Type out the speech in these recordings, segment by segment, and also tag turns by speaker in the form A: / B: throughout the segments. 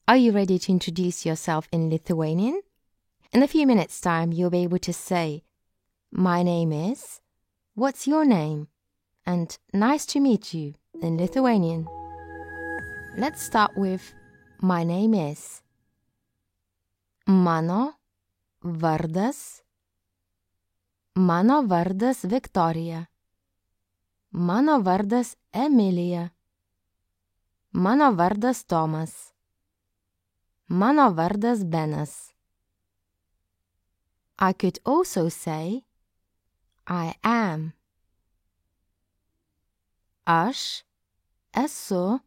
A: Are you ready to introduce yourself in Lithuanian? In a few minutes' time, you'll be able to say, "My name is," "What's your name?" and "Nice to meet you" in Lithuanian. Let's start with "My name is." Mano vardas. Mano vardas Viktorija. Mano vardas Emilija. Mano vardas Tomas. Mano vardas Benas. I could also say I am. Aš esu.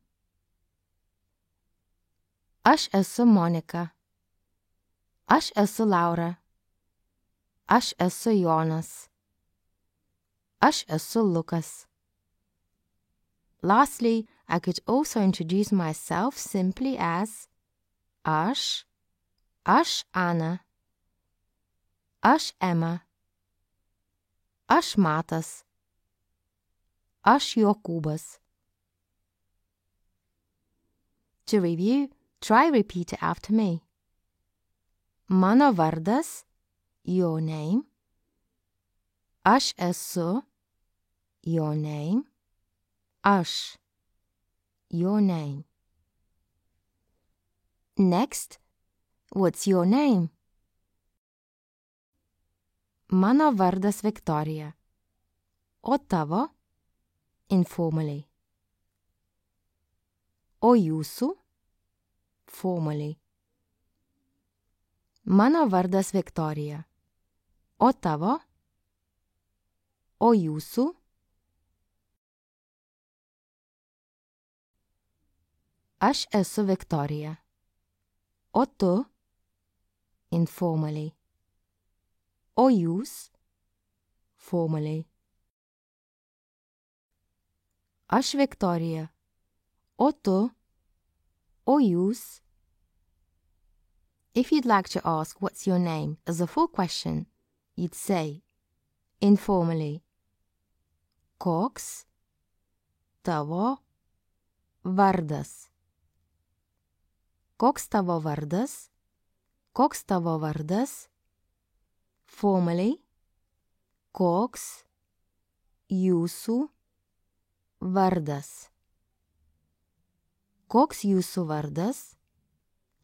A: Aš esu Monika. Aš esu Laura. Aš esu Jonas. Aš esu Lukas. Lastly, I could also introduce myself simply as Aš Ana. Aš Emma. Aš Matas. Aš Jokūbas. To review, try repeat it after me. Mano vardas, your name. Aš esu, your name. Aš, your name. Next, what's your name? Mano vardas Viktorija. O tavo? Informally. O jūsų? Formally. Mano vardas Viktorija. O tavo? O jūsų? Aš esu Viktorija. O tu? Informally. O jūs? Formally. Aš Viktorija. O tu? O jūs? If you'd like to ask what's your name as a full question, you'd say, informally, koks tavo vardas? Koks tavo vardas? Koks tavo vardas? Formally, koks jūsų vardas? Koks jūsų vardas?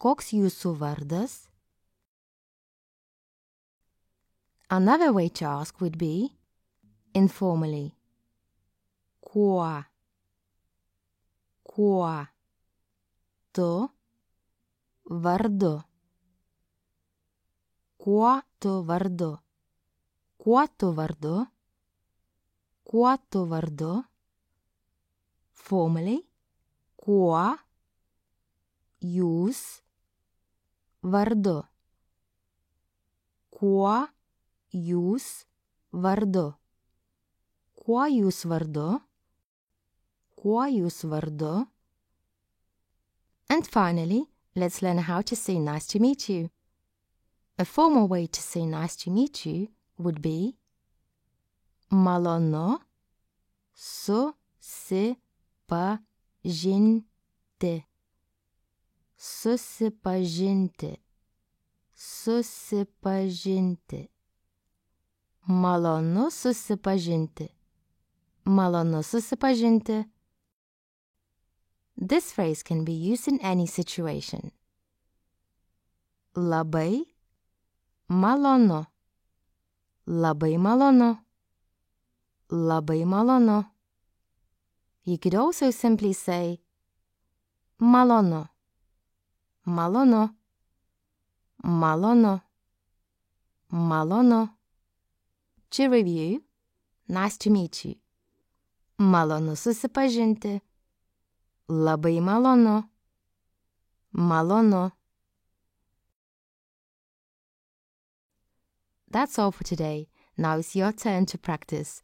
A: Koks jūsų vardas? Another way to ask would be informally. Kuo? Kuo? Tu vardu? Kuo tu vardu? Kuo tu vardu? Kuo tu vardu? Formally. Kuo jūs vardu? Kuo jūs vardu? Kuo jūs vardu? Kuo jūs vardu? And finally, let's learn how to say nice to meet you. A formal way to say nice to meet you would be malonu susipažinti. Susipažinti. Susipažinti. Malonu susipažinti. Malonu susipažinti. This phrase can be used in any situation. Labai malonu. Labai malonu. Labai malonu. You could also simply say malonu. Malonu. Malonu. Malonu. To review, nice to meet you. Malonu susipažinti. Labai malonu. Malonu. That's all for today. Now it's your turn to practice.